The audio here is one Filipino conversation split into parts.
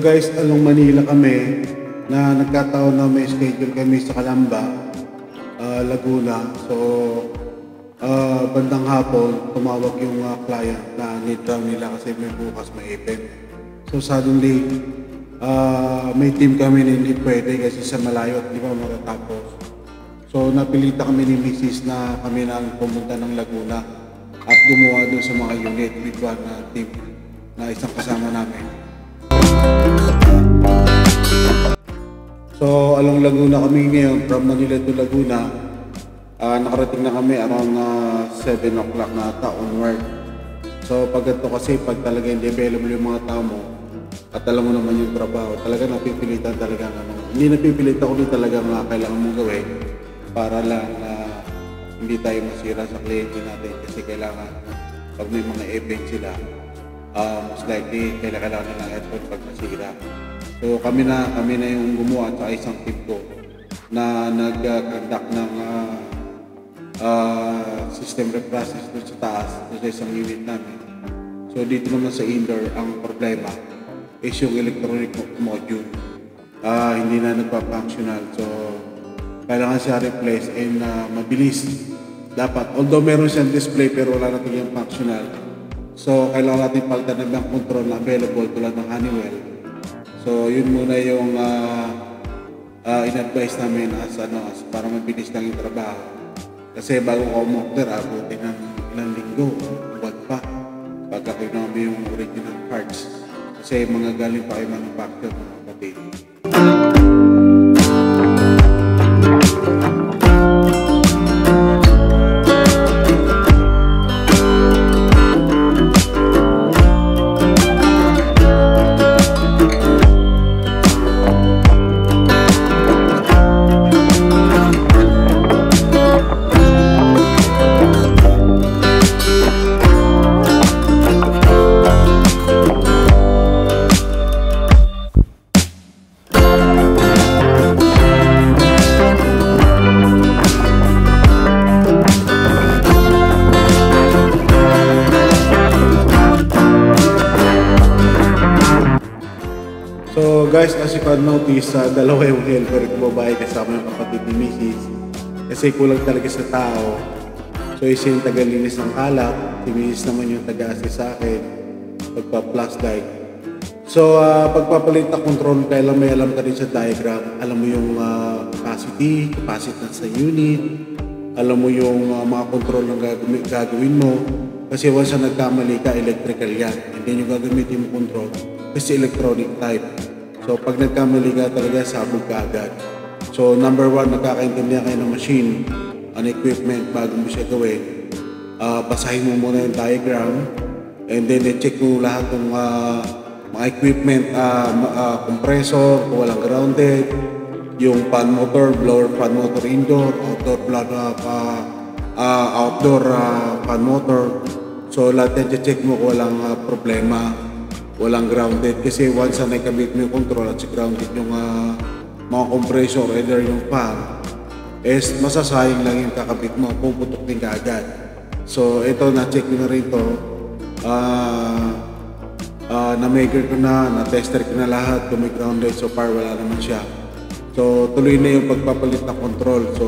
guys, along Manila kami na nagkataon na may schedule kami sa Calamba, Laguna. So, bandang hapon, tumawag yung client na need daw nila kasi may bukas may event. So, suddenly, may team kami na hindi pwede kasi sa malayo at di ba matatapos. So, napilita kami ni Mrs. na kami na pumunta ng Laguna at gumawa doon sa mga unit with one team na isang kasama namin. So, along Laguna kami ngayon, from Manila to Laguna. Nakarating na kami around 7 o'clock na ata onward. So, pag ito kasi, pag talaga hindi available yung mga tao mo, at alam mo naman yung trabaho, talaga napipilitan talaga hindi napipilitan ko din talaga kailangan mong gawin para lang hindi tayo masira sa kliyente natin kasi kailangan pag may mga event sila, most likely kailangan ng aircon pag nasira. So kami na yung gumawa sa isang team ko na nag-conduct ng system reprocess doon sa taas, doon sa isang unit namin. So dito naman sa indoor, ang problema is yung electronic module. Hindi na nagpa-functional. So kailangan siya replace and mabilis. Dapat, although meron siyang display pero wala natin yung functional. So kailangan natin palitan ng bank control na available tulad ng Honeywell. So yun muna yung in-advise namin as para mabilis lang yung trabaho. Kasi bago ka umorder, abutin ng ilang linggo o buwan pa pagkakuha namin yung original parts. Kasi mga galing pa kayo manufacturer mga kapatid. So guys, as you can notice, dalawa yung helper ko babae kasama yung kapatid ni Mrs. Kasi kulang talaga sa tao. So isa yung taga-linis ng kalat, si Mrs. naman yung taga-assist sa akin, pagpa-plus light. So pagpapalit na control, kailan may alam ka rin sa diagram, alam mo yung capacitance sa unit, alam mo yung mga control na gagawin mo. Kasi once na nagkamali ka, electrical yan. Hindi yung gagamitin mo control kasi electronic type. So pag nagkamali ka talaga, sabog ka agad. So number one, magkakaintindihan kayo ng machine, ang equipment bago mo siya gawin. Basahin mo muna yung diagram and then i-check mo lahat ng mga equipment, compressor, kung walang grounded, yung fan motor, blower fan motor indoor, outdoor fan motor. So lahat yan check mo kung walang problema, walang grounded. Kasi once na nakabit mo yung control at si grounded yung mga compressor, either yung fan, is masasayang lang yung kakabit mo, puputok din ka agad. So ito, na-check ko na rin ito. Na-measure ko na tester ko na lahat, kung may grounded, so far wala naman siya. So tuloy na yung pagpapalit ng control. So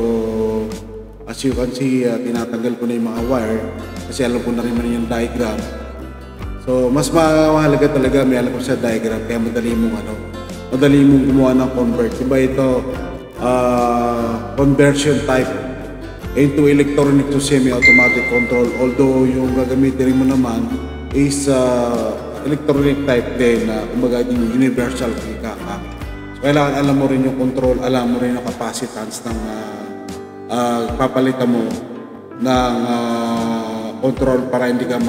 as you can see, tinatanggal ko na yung mga wire kasi alam ko na rin yung diagram. So mas mahalaga talaga may alam ko sa diagram kaya madali mong gumawa ng convert. Diba ito conversion type into electronic to semi-automatic control, although yung gagamitin mo naman is electronic type din na kumbaga yung universal kika. So kailangan alam mo rin yung control, alam mo rin yung capacitance ng papalitan mo ng control para hindi ka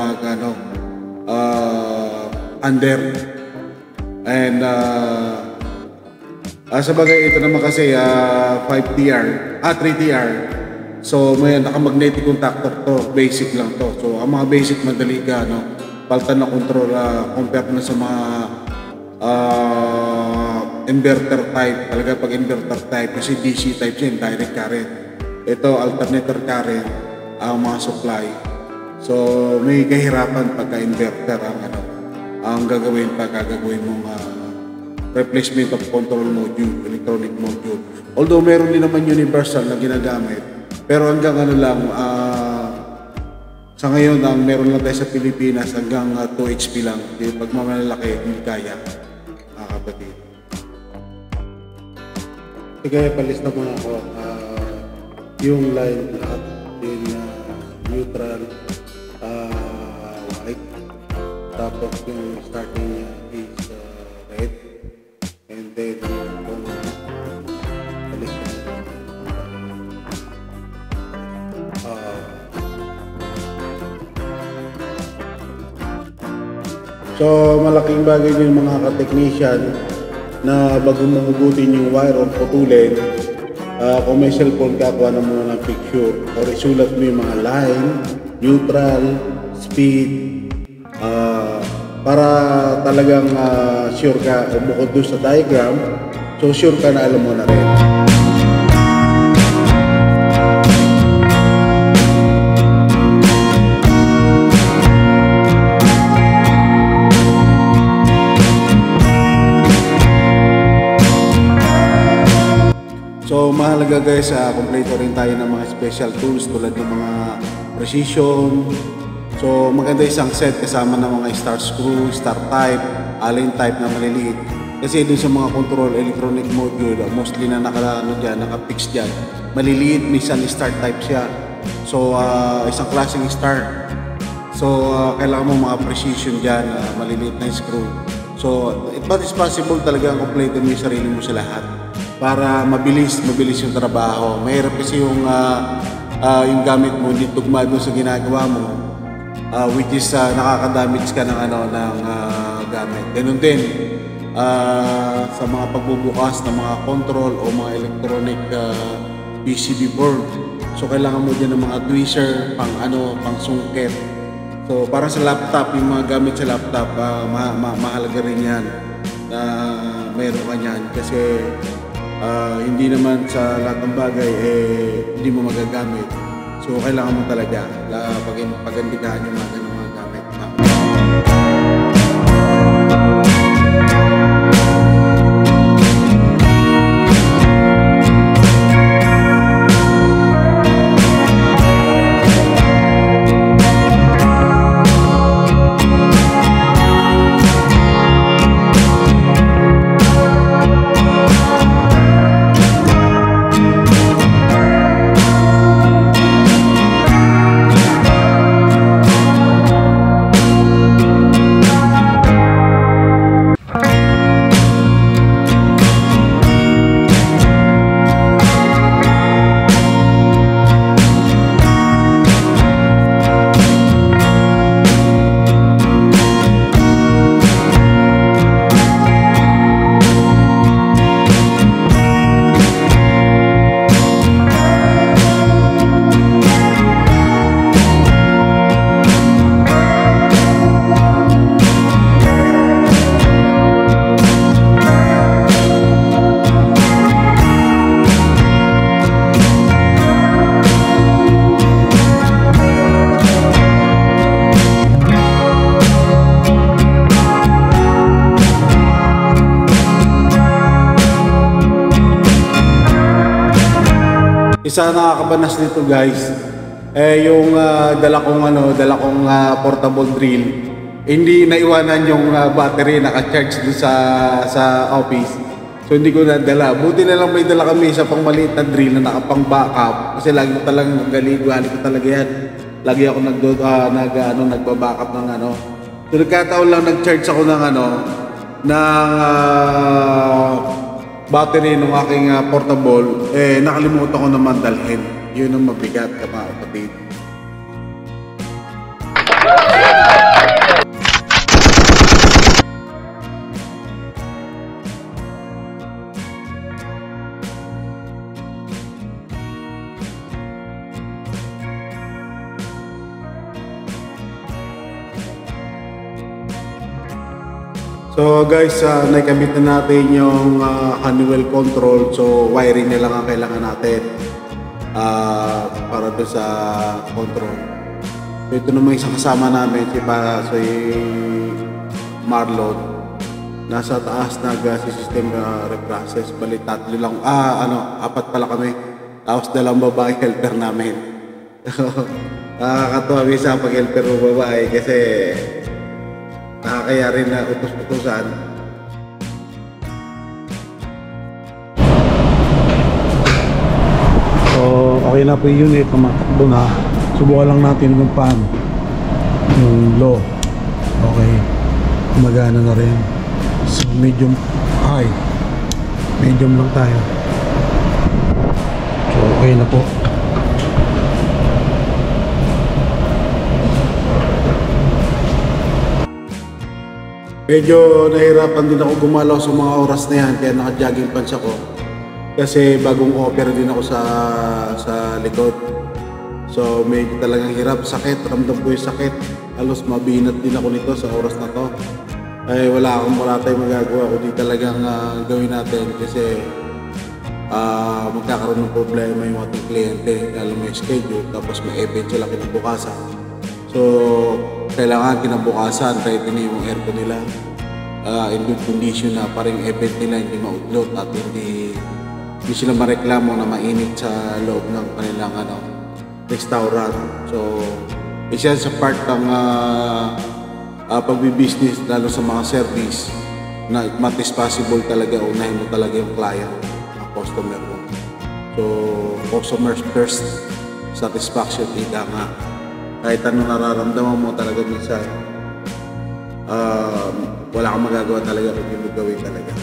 under. And sa bagay ito naman kasi 3TR. So may naka-magnetic contactor to, basic lang to. So ang mga basic madali ka palitan na control compare na sa mga inverter type. Talaga pag inverter type kasi DC type siya, direct current. Ito alternator current ang mga supply. So may kahirapan pagka inverter ang gagawin mong replacement of control module, electronic module. Although meron din naman universal na ginagamit, pero hanggang ano lang, sa ngayon ang meron lang tayo sa Pilipinas hanggang 2 HP lang. Pag malalaki, hindi kaya, mga kapatid. Sige, palista muna ako. Yung line black, yung neutral, white. Tapos yung starting niya is red. And then yung palista so malaking bagay din mga ka-technician na bago mo hugutin yung wire o putulin, kung may cellphone ka, kuha na muna ng picture o isulat mo yung mga line, neutral, speed, para talagang sure ka, o bukod doon sa diagram, so sure ka na alam mo na rin. So mahalaga guys, kompleto rin tayo ng mga special tools tulad ng mga precision. So maganda isang set kasama ng mga star screw, star type, allen type na maliliit. Kasi dun sa mga control electronic module, mostly na naka-fix dyan, maliliit, minsan star type siya. So isang klaseng star. So kailangan mo mga precision dyan, maliliit na screw. So it is possible talaga ang kompleto mo yung sarili mo sa lahat, para mabilis yung trabaho. Mahirap kasi yung gamit mo hindi tugma doon sa ginagawa mo, which is nakaka-damage ka ng gamit. Ganun din sa mga pagbubukas ng mga control o mga electronic PCB board. So kailangan mo din ng mga tweezer, pang sungkit. So para sa laptop, yung mga gamit sa laptop, mahalaga rin yan na mayroon ka yan, kasi hindi naman sa lahat ng bagay hindi mo magagamit. So kailangan mo talaga pagandikahan yung mga ganung mga gamit. Isa nakakabanas nito guys, yung dala kong portable drill, hindi naiwanan yung battery naka-charge doon sa office. So hindi ko nadala. Buti na lang may dala kami sa pang maliit na drill na nakapang backup, kasi lagi ko talagang galigo ko talaga yan. Lagi ako nagba-backup ng So nagkataon lang nag-charge ako ng battery ng aking portable, nakalimutan ko naman dalhin. Yun ang mabigat, mga kapatid. So guys, nakikabit na natin yung Honeywell control. So wiring na lang ang kailangan natin para doon sa control. So ito naman isang kasama namin, si Marlon. nasa taas na gas system reprocess. Bali tatlo lang, apat pala kami. Tapos dalawang babae helper namin. Nakakatuwa minsan pag helper mo babae kasi nakakaya rin na utos-utusan. So okay na po yung unit, tumakbo na. Subukan lang natin kung paano yung low. Okay, gumagana na rin. So medium high, medium lang tayo. So okay na po. Medyo nahirapan din ako gumalaw sa mga oras na yan, kaya naka-jogging pants ako. Kasi bagong opera din ako sa likod. So medyo talagang hirap, sakit, ramdam ko yung sakit. Halos mabinat din ako nito sa oras na to. Ay wala tayong magagawa kundi talagang gawin natin kasi magkakaroon ng problema yung ating kliyente dahil may schedule tapos may event sila kinabukasan. So kailangan kinabukasan ready na yung aircon nila in good condition na parang event nila hindi ma-upload at hindi sila mareklamo na mainit sa loob ng kanilang restaurant. So isa sa part ng pagbibusiness lalo sa mga service na it much is possible talaga unahin mo talaga yung client, ang customer mo. So customers first, satisfaction, ika nga. Kahit ano nararamdaman mo talaga minsan, wala kang magagawa talaga kung hindi mo gawin talaga.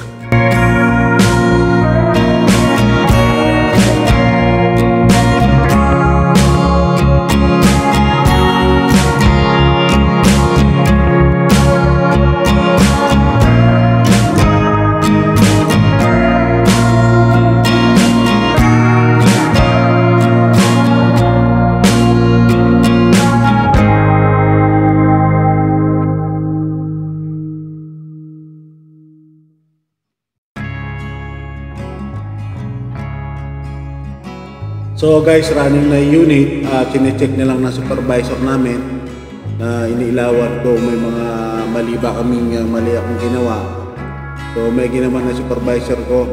So guys, running na unit, chinecheck na lang ng supervisor namin na iniilawan ko may mga mali ba kaming mali akong ginawa. So may ginawa na supervisor ko,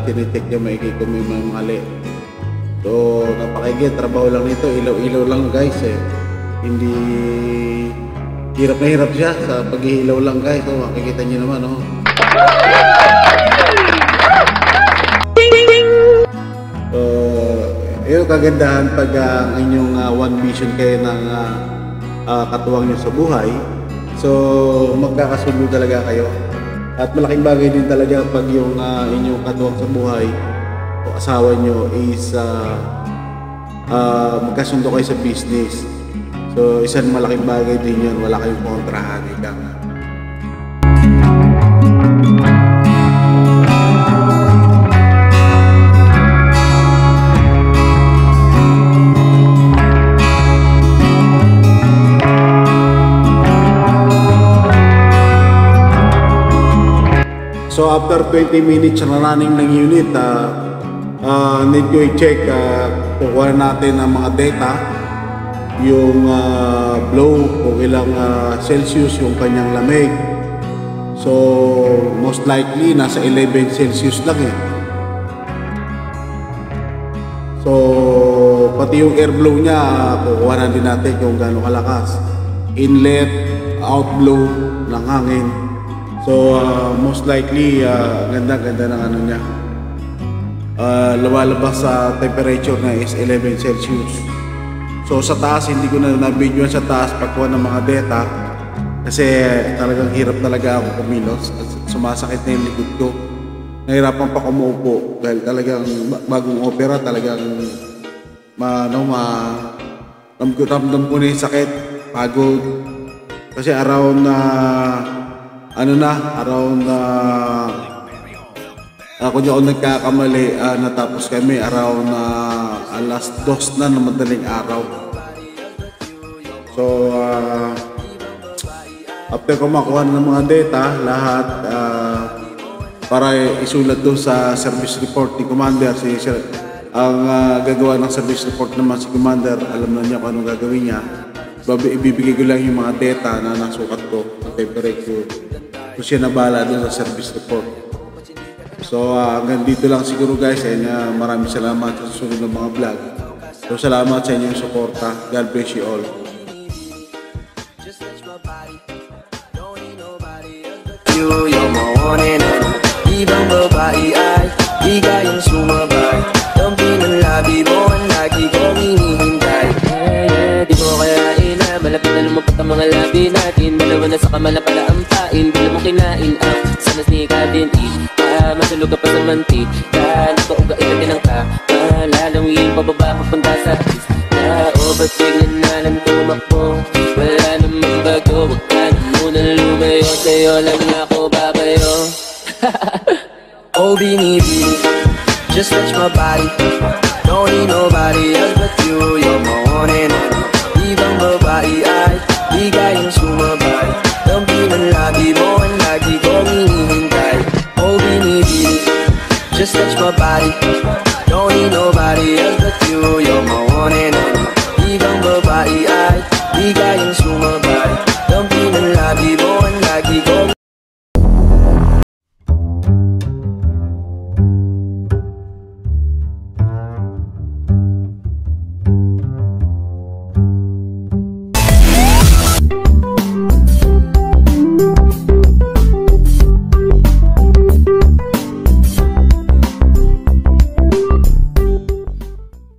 chinecheck niya maigi ko may mga mali. So napakigit, trabaho lang nito, ilaw-ilaw lang guys eh. Hindi hirap na hirap siya sa pag-iilaw lang guys. So makikita niyo naman oh. Yung kagandahan pag ang inyong one vision kayo ng katuwang nyo sa buhay, so magkakasundo talaga kayo. At malaking bagay din talaga pag yung inyong katuwang sa buhay o asawa nyo is magkasundo kayo sa business. So isang malaking bagay din yun, wala kayong kontrahan. Ika nga. So after 20 minutes na running ng unit, need ko i-check, kukuha natin ang mga data, yung blow, kung ilang Celsius yung kanyang lamig. So most likely nasa 11 Celsius lang eh. So pati yung airflow niya, kukuha na din natin kung gaano kalakas. Inlet, outflow ng hangin. So most likely ganda-ganda ng ano niya. Lumalabas sa temperature na is 11 Celsius. So sa taas hindi ko na na-video sa taas pagkuha ng mga data kasi talagang hirap talaga ako kumilos. Sumasakit na yung likod ko. Nahirapan pa kumuupo dahil talagang bagong opera talagang ramdam ko na yung sakit, pagod. Kasi around kung di ako nagkakamali, natapos kami around alas 2 na ng madaling araw. So after ko makuha ng mga data lahat, para isulat doon sa service report ni Commander, ang gagawa ng service report naman si Commander, alam na niya kung anong gagawin niya. Ibibigay ko lang yung mga data na nasukat ko, ang temperature, So siya na bahala doon sa service report. So hanggang dito lang siguro guys, and maraming salamat sa susunod ng mga vlog. So salamat sa inyong suporta. God bless you all. You're my one and only. Ibang babae ay di kayang sumabay. Dumping ng labi mo ang lagi kong hinihintay. Di mo kayain na malapit na lumapot ang mga labi natin. Dalawa na sa kamala pala ang pain. Bila mo kinain ang sanas ni Kadin. Masulog ka pa sa mantika. Napauga ilagin ang kamalalawiin pababa papunta sa is na o ba't biglan na lang tumakbo? Wala namang bago. Huwag ka na muna lumayo. Sa'yo lang ako babayo. Oh, binibini, just touch my body. Don't need nobody else but you. You're my one and only. Ibang babae ay di kayang sumabay. Dumping ng labi mo ang lagi kong hinihintay. Oh, binibini, just touch my body.